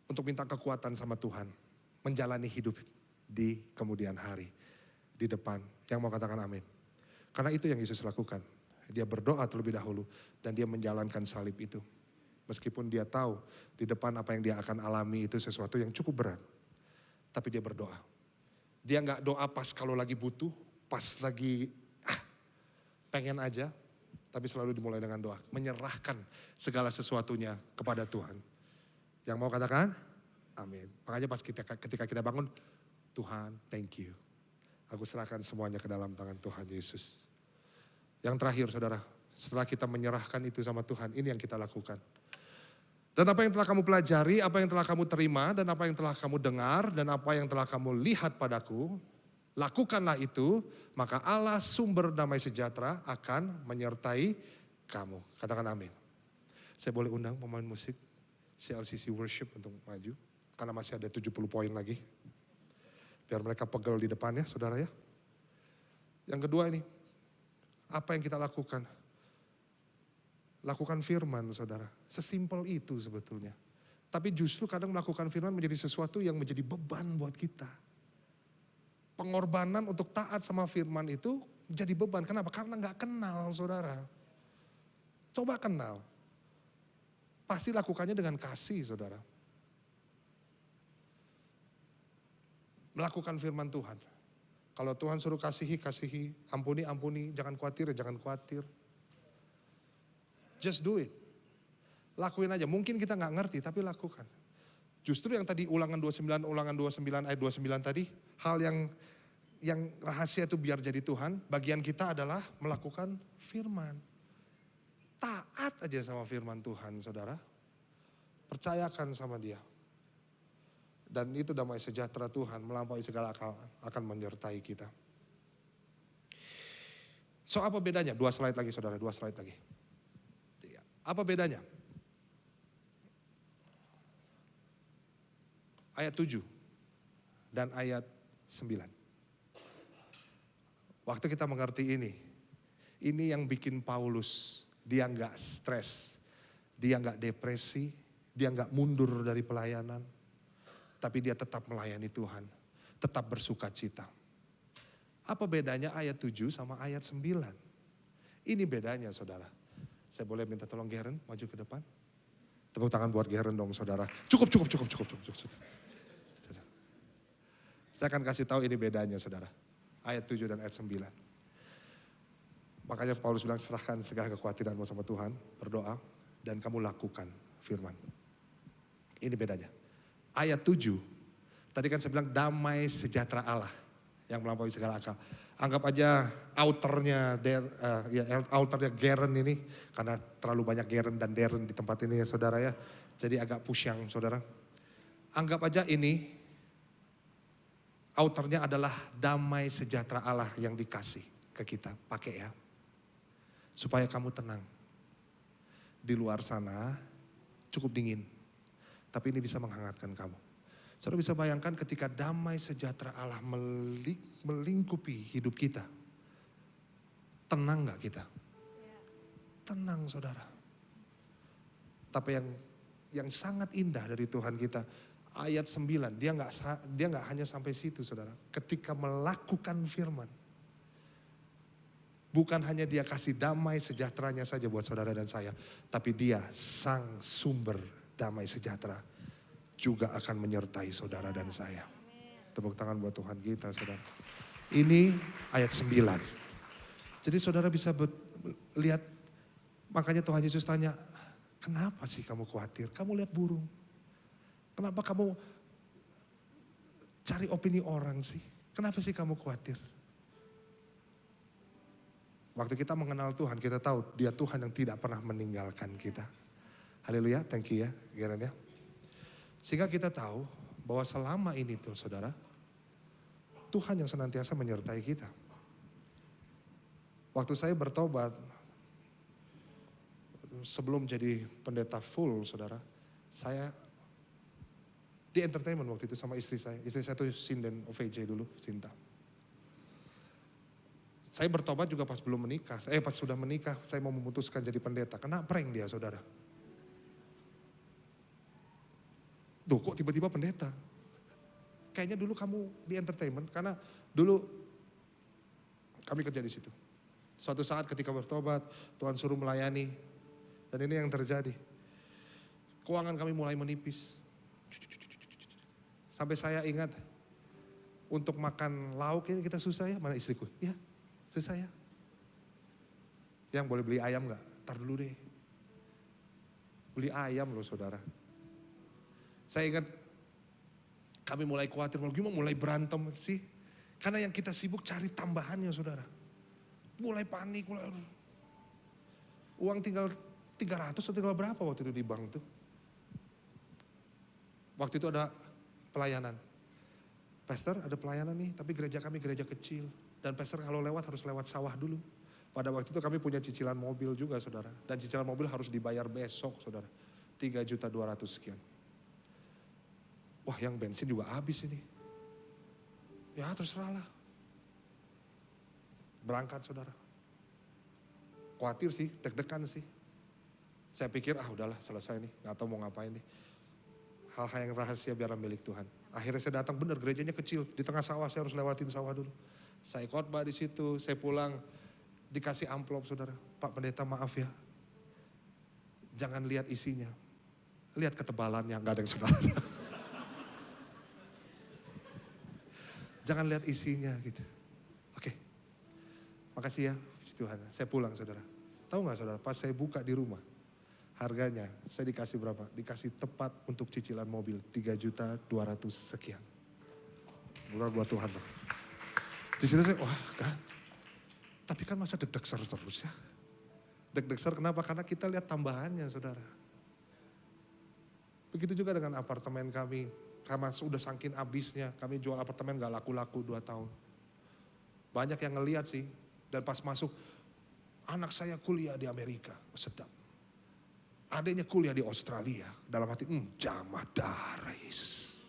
Untuk minta kekuatan sama Tuhan. Menjalani hidup di kemudian hari. Di depan. Yang mau katakan amin. Karena itu yang Yesus lakukan. Dia berdoa terlebih dahulu. Dan dia menjalankan salib itu. Meskipun dia tahu di depan apa yang dia akan alami itu sesuatu yang cukup berat. Tapi dia berdoa. Dia gak doa pas kalau lagi butuh. Pas lagi pengen aja. Tapi selalu dimulai dengan doa. Menyerahkan segala sesuatunya kepada Tuhan. Yang mau katakan? Amin. Makanya pas ketika kita bangun, Tuhan thank you. Aku serahkan semuanya ke dalam tangan Tuhan Yesus. Yang terakhir saudara, setelah kita menyerahkan itu sama Tuhan, ini yang kita lakukan. Dan apa yang telah kamu pelajari, apa yang telah kamu terima, dan apa yang telah kamu dengar, dan apa yang telah kamu lihat padaku, lakukanlah itu, maka Allah sumber damai sejahtera akan menyertai kamu. Katakan amin. Saya boleh undang pemain musik CLCC Worship untuk maju. Karena masih ada 70 poin lagi. Biar mereka pegel di depannya, saudara ya. Yang kedua ini, apa yang kita lakukan? Lakukan firman, saudara. Sesimpel itu sebetulnya. Tapi justru kadang melakukan firman menjadi sesuatu yang menjadi beban buat kita. Pengorbanan untuk taat sama firman itu jadi beban. Kenapa? Karena gak kenal, saudara. Coba kenal. Pasti lakukannya dengan kasih, saudara. Melakukan firman Tuhan. Kalau Tuhan suruh kasihi, ampuni, jangan khawatir. Just do it. Lakuin aja, mungkin kita gak ngerti tapi lakukan. Justru yang tadi ulangan 29 ayat 29 tadi, hal yang rahasia itu biar jadi Tuhan, bagian kita adalah melakukan firman. Taat aja sama firman Tuhan saudara. Percayakan sama dia. Dan itu damai sejahtera Tuhan melampaui segala akal akan menyertai kita. So apa bedanya? 2 slide lagi saudara, 2 slide lagi. Apa bedanya? Ayat 7 dan ayat 9. Waktu kita mengerti ini yang bikin Paulus, dia gak stres, dia gak depresi, dia gak mundur dari pelayanan. Tapi dia tetap melayani Tuhan. Tetap bersuka cita. Apa bedanya ayat 7 sama ayat 9? Ini bedanya saudara. Saya boleh minta tolong Geren maju ke depan? Tepuk tangan buat Geren dong saudara. Cukup. Saya akan kasih tahu ini bedanya saudara. Ayat 7 dan ayat 9. Makanya Paulus bilang serahkan segala kekhawatiranmu sama Tuhan. Berdoa dan kamu lakukan firman. Ini bedanya. Ayat 7, tadi kan saya bilang damai sejahtera Allah yang melampaui segala akal. Anggap aja outernya Geren ini, karena terlalu banyak Geren dan Deren di tempat ini ya saudara ya. Jadi agak pusyang saudara. Anggap aja ini, outernya adalah damai sejahtera Allah yang dikasih ke kita. Pakai ya, supaya kamu tenang. Di luar sana cukup dingin. Tapi ini bisa menghangatkan kamu. Saudara bisa bayangkan ketika damai sejahtera Allah melingkupi hidup kita. Tenang gak kita? Tenang saudara. Tapi yang sangat indah dari Tuhan kita. Ayat 9, dia gak hanya sampai situ saudara. Ketika melakukan firman. Bukan hanya dia kasih damai sejahteranya saja buat saudara dan saya. Tapi dia sang sumber damai sejahtera juga akan menyertai saudara dan saya. Tepuk tangan buat Tuhan kita saudara. Ini ayat 9. Jadi saudara bisa lihat, makanya Tuhan Yesus tanya, kenapa sih kamu khawatir? Kamu lihat burung. Kenapa kamu cari opini orang sih? Kenapa sih kamu khawatir? Waktu kita mengenal Tuhan, kita tahu dia Tuhan yang tidak pernah meninggalkan kita. Haleluya, thank you ya, Geran ya. Sehingga kita tahu bahwa selama ini tuh saudara, Tuhan yang senantiasa menyertai kita. Waktu saya bertobat, sebelum jadi pendeta full saudara, saya di entertainment waktu itu sama istri saya. Istri saya tuh sinden OVJ dulu, Sinta. Saya bertobat juga pas belum menikah, pas sudah menikah, saya mau memutuskan jadi pendeta. Kena prank dia saudara. Duh kok tiba-tiba pendeta? Kayaknya dulu kamu di entertainment, karena dulu kami kerja di situ. Suatu saat ketika bertobat, Tuhan suruh melayani. Dan ini yang terjadi. Keuangan kami mulai menipis. Sampai saya ingat, untuk makan lauk ini kita susah ya, mana istriku? Ya, susah ya. Yang boleh beli ayam gak? Ntar dulu deh. Beli ayam loh saudara. Saya ingat kami mulai khawatir, gimana mulai berantem sih. Karena yang kita sibuk cari tambahannya saudara. Mulai panik, uang tinggal 300 atau tinggal berapa waktu itu di bank tuh. Waktu itu ada pelayanan. Pastor ada pelayanan nih, tapi gereja kami gereja kecil. Dan pastor kalau lewat harus lewat sawah dulu. Pada waktu itu kami punya cicilan mobil juga saudara. Dan cicilan mobil harus dibayar besok saudara. 3.200.000 sekian. Wah yang bensin juga habis ini. Ya terserah lah. Berangkat saudara. Khawatir sih, deg-degan sih. Saya pikir udahlah selesai nih, gak tahu mau ngapain nih. Hal-hal yang rahasia biarlah milik Tuhan. Akhirnya saya datang, benar gerejanya kecil, di tengah sawah saya harus lewatin sawah dulu. Saya khotbah di situ, saya pulang dikasih amplop saudara. Pak pendeta maaf ya, jangan lihat isinya, lihat ketebalannya, gak ada yang saudara. Jangan lihat isinya gitu. Oke, makasih ya puji Tuhan. Saya pulang saudara. Tahu gak saudara, pas saya buka di rumah, harganya saya dikasih berapa? Dikasih tepat untuk cicilan mobil 3.200.000 sekian. Buat Tuhan loh. Di situ saya, wah kan. Tapi kan masa deg-deg terus ya. Deg-deg kenapa? Karena kita lihat tambahannya saudara. Begitu juga dengan apartemen kami. Karena sudah saking habisnya, kami jual apartemen gak laku-laku 2 tahun. Banyak yang ngelihat sih. Dan pas masuk, anak saya kuliah di Amerika, sedap. Adanya kuliah di Australia, dalam hati, jamah darah Yesus.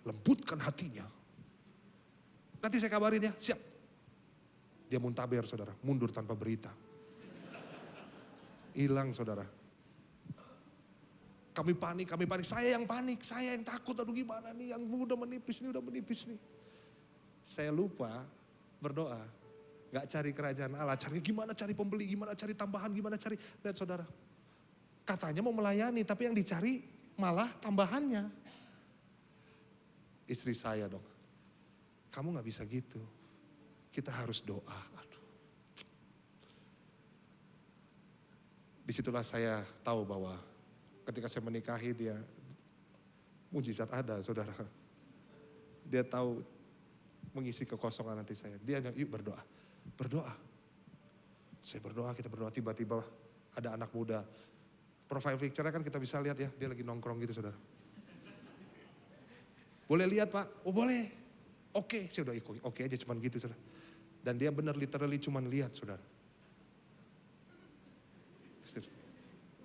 Lembutkan hatinya. Nanti saya kabarin ya, siap. Dia muntaber saudara, mundur tanpa berita. Hilang saudara. Kami panik, saya yang panik, saya yang takut, aduh gimana nih, yang udah menipis nih. Saya lupa berdoa, gak cari kerajaan Allah, gimana cari pembeli, gimana cari tambahan, gimana cari, lihat saudara. Katanya mau melayani, tapi yang dicari malah tambahannya. Istri saya dong, kamu gak bisa gitu, kita harus doa. Aduh. Disitulah saya tahu bahwa ketika saya menikahi dia, mujizat ada saudara. Dia tahu mengisi kekosongan hati saya. Dia hanya yuk berdoa. Berdoa. Saya berdoa, kita berdoa, tiba-tiba ada anak muda. Profile picture-nya kan kita bisa lihat ya, dia lagi nongkrong gitu saudara. Boleh lihat Pak? Oh boleh. Oke, saya udah ikut. Oke aja cuman gitu saudara. Dan dia benar literally cuman lihat saudara.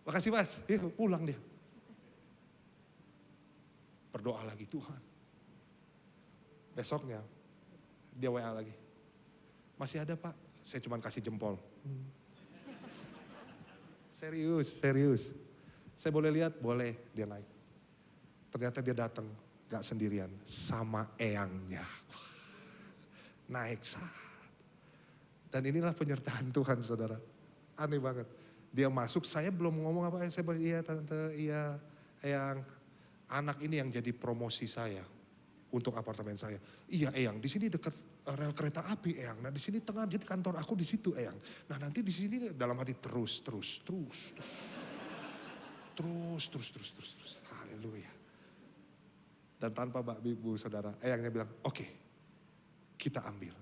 Makasih mas, pulang dia. Berdoa lagi Tuhan. Besoknya dia WA lagi. Masih ada Pak? Saya cuma kasih jempol. Serius. Saya boleh lihat? Boleh, dia naik. Ternyata dia datang, gak sendirian, sama eyangnya. Naik Dan inilah penyertaan Tuhan saudara. Aneh banget. Dia masuk, saya belum ngomong apa, saya bilang, iya tante, iya eyang. Anak ini yang jadi promosi saya untuk apartemen saya. Iya eyang, di sini dekat rel kereta api, Eyang. Nah di sini tengah, jadi kantor aku di situ, Eyang. Nah nanti di sini dalam hati terus. Haleluya. Dan tanpa ibu saudara, Eyangnya bilang, oke, kita ambil.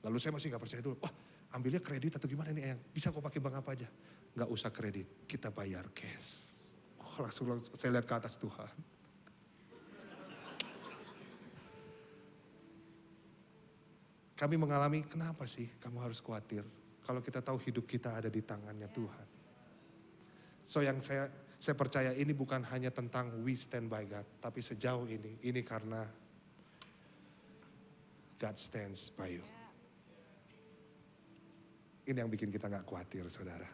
Lalu saya masih gak percaya dulu, wah ambilnya kredit atau gimana nih Eyang? Bisa kok pakai bank apa aja? Gak usah kredit, kita bayar cash. Oh, langsung saya lihat ke atas Tuhan. Kami mengalami, kenapa sih kamu harus khawatir? Kalau kita tahu hidup kita ada di tangannya Tuhan. So yang saya percaya ini bukan hanya tentang we stand by God. Tapi sejauh ini karena God stands by you. Ini yang bikin kita gak khawatir saudara.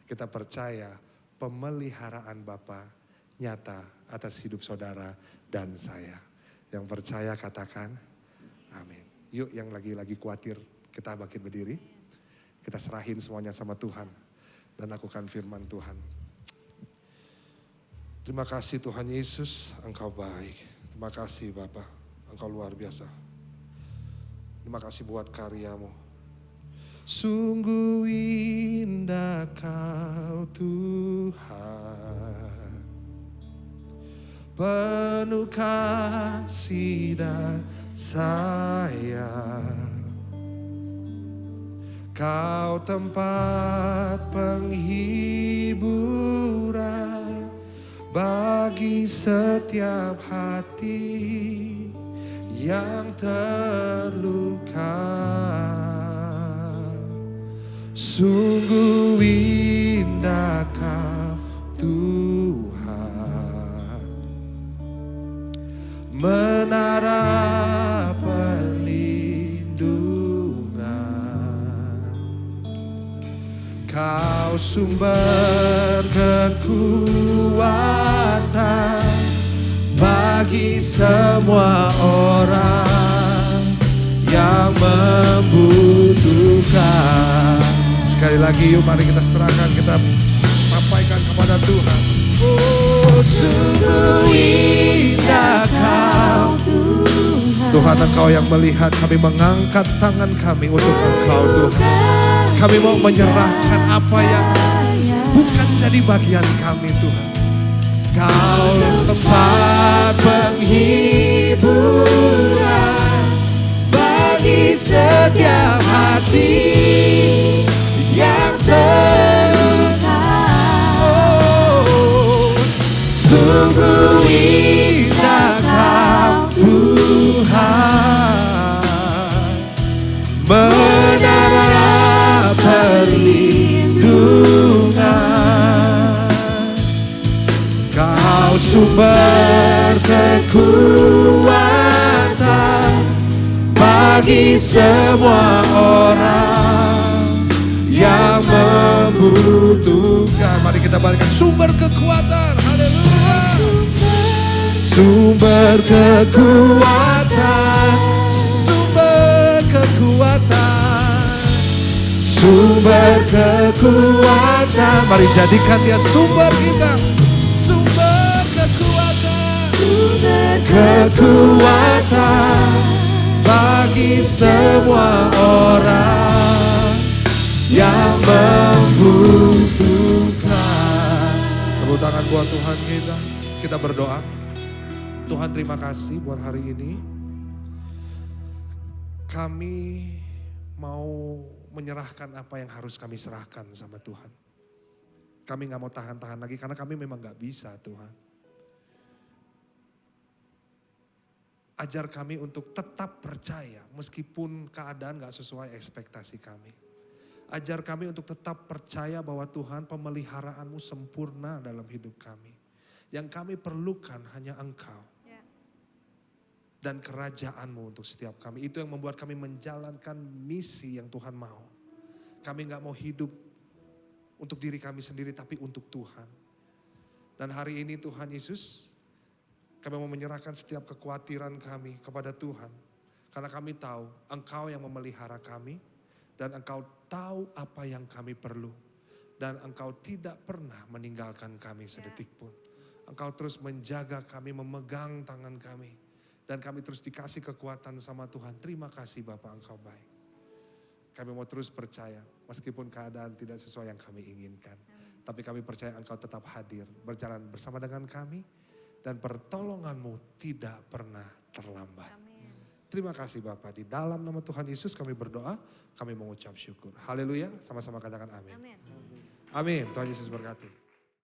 Kita percaya pemeliharaan Bapa nyata atas hidup saudara dan saya. Yang percaya katakan amin. Yuk yang lagi khawatir kita bangkit berdiri. Kita serahin semuanya sama Tuhan. Dan lakukan firman Tuhan. Terima kasih Tuhan Yesus, Engkau baik. Terima kasih Bapa, Engkau luar biasa. Terima kasih buat karyamu. Sungguh indah Kau Tuhan, penuh kasih dan sayang. Kau tempat penghiburan bagi setiap hati yang terluka. Sungguh indah Kau Tuhan, menara perlindungan. Kau sumber kekuatan bagi semua orang yang membutuhkan. Sekali lagi yuk mari kita serahkan, kita sampaikan kepada Tuhan. Oh sungguh indah Kau Tuhan, Engkau yang melihat, kami mengangkat tangan kami untuk Engkau Tuhan. Kami mau menyerahkan apa yang bukan jadi bagian kami Tuhan. Kau tempat penghiburan bagi setiap hati yang terluka. Oh, sungguh indah Kau Tuhan, menara perlindungan. Kau sumber kekuatan bagi semua orang yang membutuhkan. Mari kita balikan, sumber kekuatan, haleluya. Sumber kekuatan, sumber kekuatan, sumber kekuatan. Mari jadikan Dia sumber kita. Sumber kekuatan, sumber kekuatan bagi semua orang yang membutuhkan. Tepuk tangan buat Tuhan kita. Kita berdoa. Tuhan terima kasih buat hari ini. Kami mau menyerahkan apa yang harus kami serahkan sama Tuhan. Kami gak mau tahan-tahan lagi karena kami memang gak bisa Tuhan. Ajar kami untuk tetap percaya meskipun keadaan gak sesuai ekspektasi kami. Ajar kami untuk tetap percaya bahwa Tuhan pemeliharaanmu sempurna dalam hidup kami. Yang kami perlukan hanya Engkau. Dan kerajaanmu untuk setiap kami. Itu yang membuat kami menjalankan misi yang Tuhan mau. Kami gak mau hidup untuk diri kami sendiri tapi untuk Tuhan. Dan hari ini Tuhan Yesus, kami mau menyerahkan setiap kekhawatiran kami kepada Tuhan. Karena kami tahu Engkau yang memelihara kami. Dan Engkau tahu apa yang kami perlu. Dan Engkau tidak pernah meninggalkan kami sedetik pun. Engkau terus menjaga kami, memegang tangan kami. Dan kami terus dikasih kekuatan sama Tuhan. Terima kasih Bapak, Engkau baik. Kami mau terus percaya meskipun keadaan tidak sesuai yang kami inginkan. Tapi kami percaya Engkau tetap hadir, berjalan bersama dengan kami. Dan pertolongan-Mu tidak pernah terlambat. Terima kasih Bapak. Di dalam nama Tuhan Yesus kami berdoa, kami mengucap syukur. Haleluya, sama-sama katakan amin. Amin. Tuhan Yesus berkati.